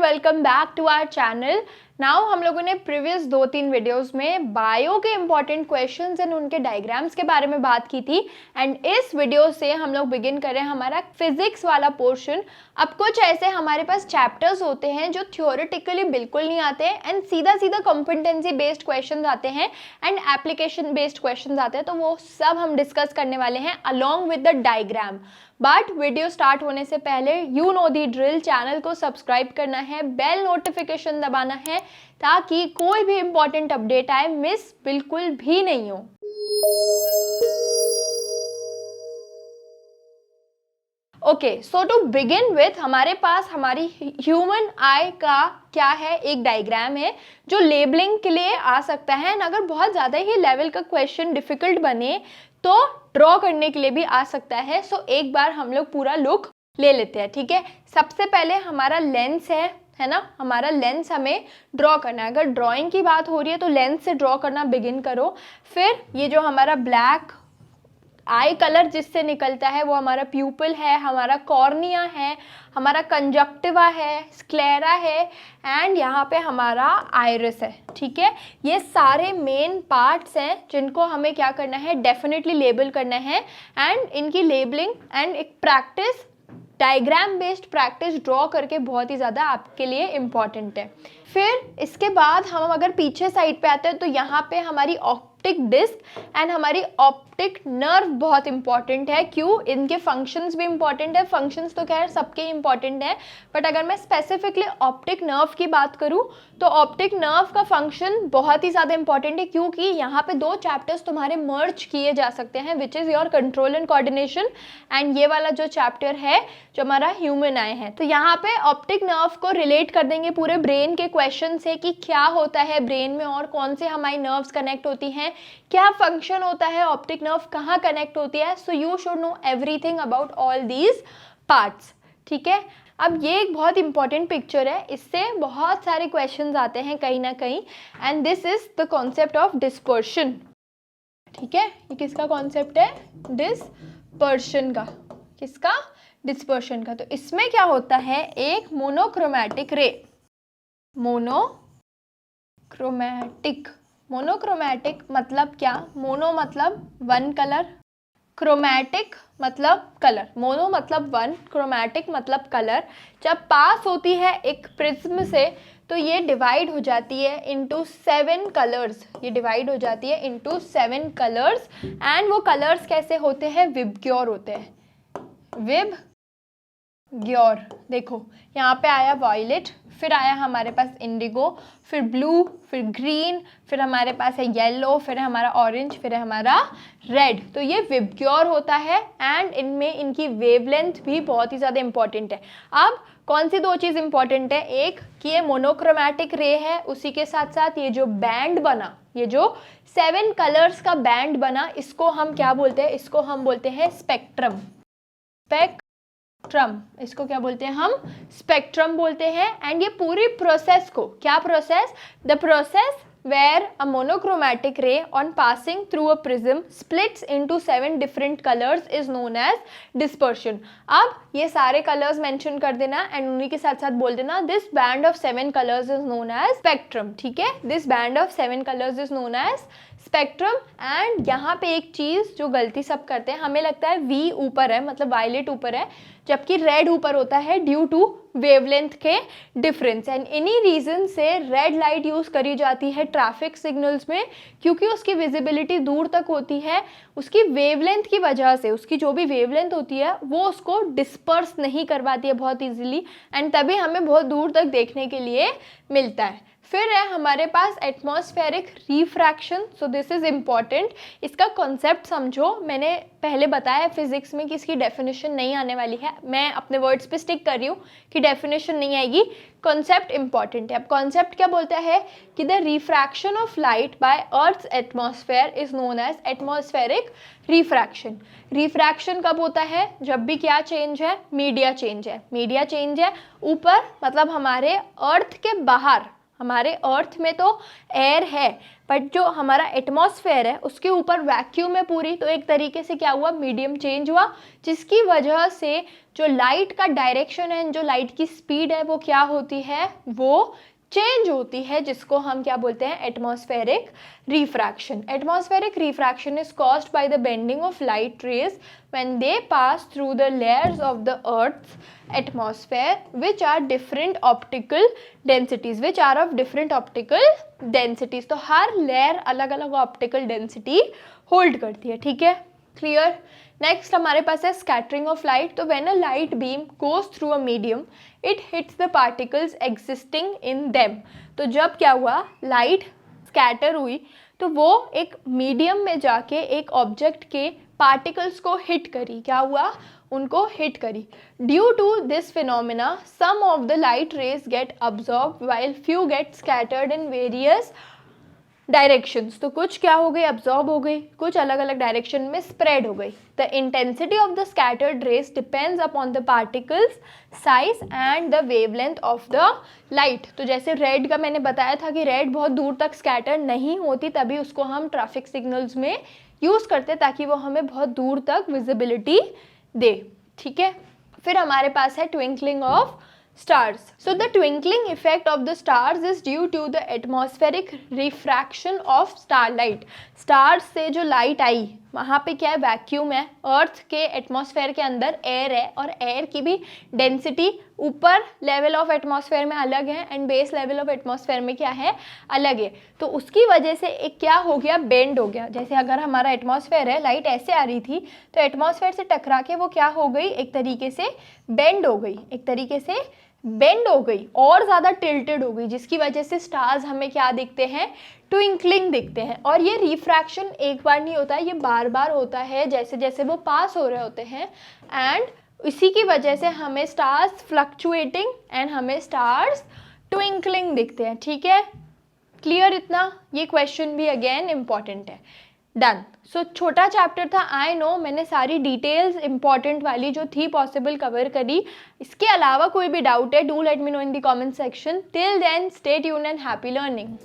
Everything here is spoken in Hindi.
Welcome back to our channel. Now हम लोगों ने प्रीवियस 2-3 वीडियोस में बायो के इंपॉर्टेंट क्वेश्चंस एंड उनके डायग्राम्स के बारे में बात की थी एंड इस वीडियो से हम लोग बिगिन करें हमारा फिजिक्स वाला पोर्शन। अब कुछ ऐसे हमारे पास चैप्टर्स होते हैं जो थ्योरेटिकली बिल्कुल नहीं आते हैं एंड सीधा सीधा कॉम्पिटेंसी बेस्ड क्वेश्चंस आते हैं एंड एप्लीकेशन बेस्ड क्वेश्चंस आते हैं, तो वो सब हम डिस्कस करने वाले हैं along with the diagram. But video start होने से पहले you know the drill, channel को सब्सक्राइब करना है, बेल नोटिफिकेशन दबाना है ताकि कोई भी इंपॉर्टेंट अपडेट आए मिस बिल्कुल भी नहीं हो। Okay, so to begin with हमारे पास हमारी ह्यूमन आई का क्या है, एक डायग्राम है जो लेबलिंग के लिए आ सकता है एंड अगर बहुत ज़्यादा ही लेवल का क्वेश्चन डिफिकल्ट बने तो ड्रॉ करने के लिए भी आ सकता है। सो एक बार हम लोग पूरा लुक ले लेते हैं, ठीक है। सबसे पहले हमारा लेंस है ना, हमारा लेंस हमें ड्रॉ करना है। अगर ड्राइंग की बात हो रही है तो लेंस से ड्रॉ करना बिगिन करो। फिर ये जो हमारा ब्लैक आई कलर जिससे निकलता है वो हमारा प्यूपिल है, हमारा कॉर्निया है, हमारा कंजक्टिवा है, स्क्लेरा है एंड यहाँ पे हमारा आइरिस है, ठीक है। ये सारे मेन पार्ट्स हैं जिनको हमें क्या करना है, डेफिनेटली लेबल करना है एंड इनकी लेबलिंग एंड एक practice, diagram based practice draw करके बहुत ही ज़्यादा आपके लिए इम्पॉर्टेंट है। फिर इसके बाद हम अगर पीछे साइड पे आते हैं तो यहाँ पे हमारी ऑप्टिक डिस्क एंड हमारी ऑप्टिक नर्व बहुत इंपॉर्टेंट है। क्यों? इनके फंक्शंस भी इंपॉर्टेंट है। फंक्शंस तो खैर सबके इंपॉर्टेंट है, बट अगर मैं स्पेसिफिकली ऑप्टिक नर्व की बात करूँ तो ऑप्टिक नर्व का फंक्शन बहुत ही ज़्यादा इंपॉर्टेंट है क्योंकि यहाँ पे 2 चैप्टर्स तुम्हारे मर्ज किए जा सकते हैं, which is your control and coordination and ये वाला जो चैप्टर है जो हमारा ह्यूमन आई है। तो यहाँ पे ऑप्टिक नर्व को रिलेट कर देंगे पूरे ब्रेन के क्वेश्चन से कि क्या होता है ब्रेन में और कौन से हमारी नर्व्स कनेक्ट होती हैं, क्या फंक्शन होता है, ऑप्टिक नर्व कहाँ कनेक्ट होती है। So you should know everything about all these parts, ठीक है। अब ये एक बहुत इंपॉर्टेंट पिक्चर है, इससे बहुत सारे क्वेश्चंस आते हैं कहीं ना कहीं and this is the concept of dispersion, ठीक है। ये किसका कॉन्सेप्ट है? डिस्पर्शन का। किसका? डिस्पर्शन का। तो इसमें क्या होता है, एक मोनोक्रोमैटिक रे, मोनोक्रोमैटिक मतलब क्या? मोनो मतलब 1 कलर, क्रोमैटिक मतलब कलर। मोनो मतलब 1, क्रोमैटिक मतलब कलर। जब पास होती है एक प्रिज्म से तो ये डिवाइड हो जाती है इनटू 7 कलर्स, ये डिवाइड हो जाती है इनटू 7 कलर्स एंड वो कलर्स कैसे होते हैं? विबग्योर होते हैं, विबग्योर। देखो यहाँ पे आया वॉयलेट, फिर आया हमारे पास इंडिगो, फिर ब्लू, फिर ग्रीन, फिर हमारे पास है येलो, फिर हमारा ऑरेंज, फिर हमारा रेड। तो ये विबग्योर होता है एंड इनमें इनकी वेवलेंथ भी बहुत ही ज़्यादा इंपॉर्टेंट है। अब कौन सी 2 चीज़ इंपॉर्टेंट है? एक कि ये मोनोक्रोमैटिक रे है, उसी के साथ साथ ये जो बैंड बना, ये जो 7 कलर्स का बैंड बना, इसको हम क्या बोलते हैं? इसको हम बोलते हैं स्पेक्ट्रम। इसको क्या बोलते हैं हम? स्पेक्ट्रम बोलते हैं। एंड ये पूरी प्रोसेस को, क्या process? The process where a monochromatic ray on passing through a prism splits into 7 different colors is known as dispersion। अब ये सारे colors mention कर देना एंड उन्हीं के साथ साथ बोल देना this band of 7 colors is known as spectrum, ठीक है। this band of 7 colors is known as spectrum. And यहाँ पे एक चीज़ जो गलती सब करते हैं, हमें लगता है V ऊपर है, मतलब वायलेट ऊपर है, जबकि रेड ऊपर होता है ड्यू टू वेवलेंथ के डिफरेंस। एंड इन्हीं रीजन से रेड लाइट यूज़ करी जाती है ट्रैफिक सिग्नल्स में क्योंकि उसकी विजिबिलिटी दूर तक होती है, उसकी वेवलेंथ की वजह से। उसकी जो भी वेवलेंथ होती है वो उसको डिस्पर्स नहीं करवाती है बहुत ईजिली एंड तभी हमें बहुत दूर तक देखने के लिए मिलता है। फिर है हमारे पास atmospheric refraction. So this is important, इसका कॉन्सेप्ट समझो। मैंने पहले बताया फिजिक्स में कि इसकी डेफिनेशन नहीं आने वाली है, मैं अपने वर्ड्स पे स्टिक कर रही हूँ कि डेफिनेशन नहीं आएगी, कॉन्सेप्ट इंपॉर्टेंट है। अब कॉन्सेप्ट क्या बोलता है कि the refraction of light by earth's atmosphere is known as atmospheric refraction. Refraction कब होता है? जब भी क्या चेंज है? मीडिया चेंज है। मीडिया चेंज है ऊपर मतलब हमारे अर्थ के बाहर, हमारे अर्थ में तो एयर है, बट जो हमारा एटमॉस्फेयर है उसके ऊपर वैक्यूम है पूरी, तो एक तरीके से क्या हुआ, मीडियम चेंज हुआ, जिसकी वजह से जो लाइट का डायरेक्शन है, जो लाइट की स्पीड है, वो क्या होती है, वो चेंज होती है, जिसको हम क्या बोलते हैं, atmospheric refraction. Atmospheric refraction is caused by the bending of light rays when they pass through the layers of the earth's atmosphere which are different optical densities, which are of different optical densities। तो हर लेयर अलग अलग ऑप्टिकल डेंसिटी होल्ड करती है, ठीक है, क्लियर। नेक्स्ट हमारे पास है स्कैटरिंग ऑफ लाइट। तो when a light beam goes through a medium it hits the particles existing in them. तो जब क्या हुआ, लाइट स्कैटर हुई तो वो एक मीडियम में जाके एक ऑब्जेक्ट के पार्टिकल्स को हिट करी, क्या हुआ, उनको हिट करी। Due to this phenomena some of the light rays get absorb while few get scattered in various directions. तो कुछ क्या हो गई, अब्जॉर्ब हो गई, कुछ अलग अलग डायरेक्शन में स्प्रेड हो गई। The intensity of the scattered rays depends upon the particles size and the wavelength of the light. तो जैसे रेड का मैंने बताया था कि रेड बहुत दूर तक स्कैटर नहीं होती, तभी उसको हम ट्रैफिक सिग्नल्स में यूज़ करते ताकि वो हमें बहुत दूर तक विजिबिलिटी दे, ठीक है। फिर हमारे पास है twinkling of stars. So the twinkling effect of the stars is due to the atmospheric refraction of starlight. Stars से जो लाइट आई वहाँ पे क्या है, वैक्यूम है, अर्थ के एटमॉस्फेयर के अंदर एयर है, और एयर की भी डेंसिटी ऊपर लेवल ऑफ एटमॉस्फेयर में अलग है and base level of atmosphere में क्या है, अलग है। तो उसकी वजह से एक क्या हो गया, बेंड हो गया। जैसे अगर हमारा एटमॉस्फेयर है, लाइट ऐसे आ रही थी, तो एटमॉस्फेयर से टकरा के वो क्या हो गई, एक तरीके से बेंड हो गई, एक तरीके से बेंड हो गई और ज़्यादा टिल्टेड हो गई, जिसकी वजह से स्टार्स हमें क्या दिखते हैं, ट्विंकलिंग दिखते हैं। और ये रिफ्रैक्शन एक बार नहीं होता है, ये बार बार होता है जैसे जैसे वो पास हो रहे होते हैं, एंड इसी की वजह से हमें स्टार्स फ्लक्चुएटिंग एंड हमें स्टार्स ट्विंकलिंग दिखते हैं, ठीक है, क्लियर इतना। ये क्वेश्चन भी अगेन इम्पॉर्टेंट है। डन। सो छोटा चैप्टर था, आई नो, मैंने सारी डिटेल्स इंपॉर्टेंट वाली जो थी पॉसिबल कवर करी। इसके अलावा कोई भी डाउट है, do let me know in the comment section. Till then stay tuned and happy learning.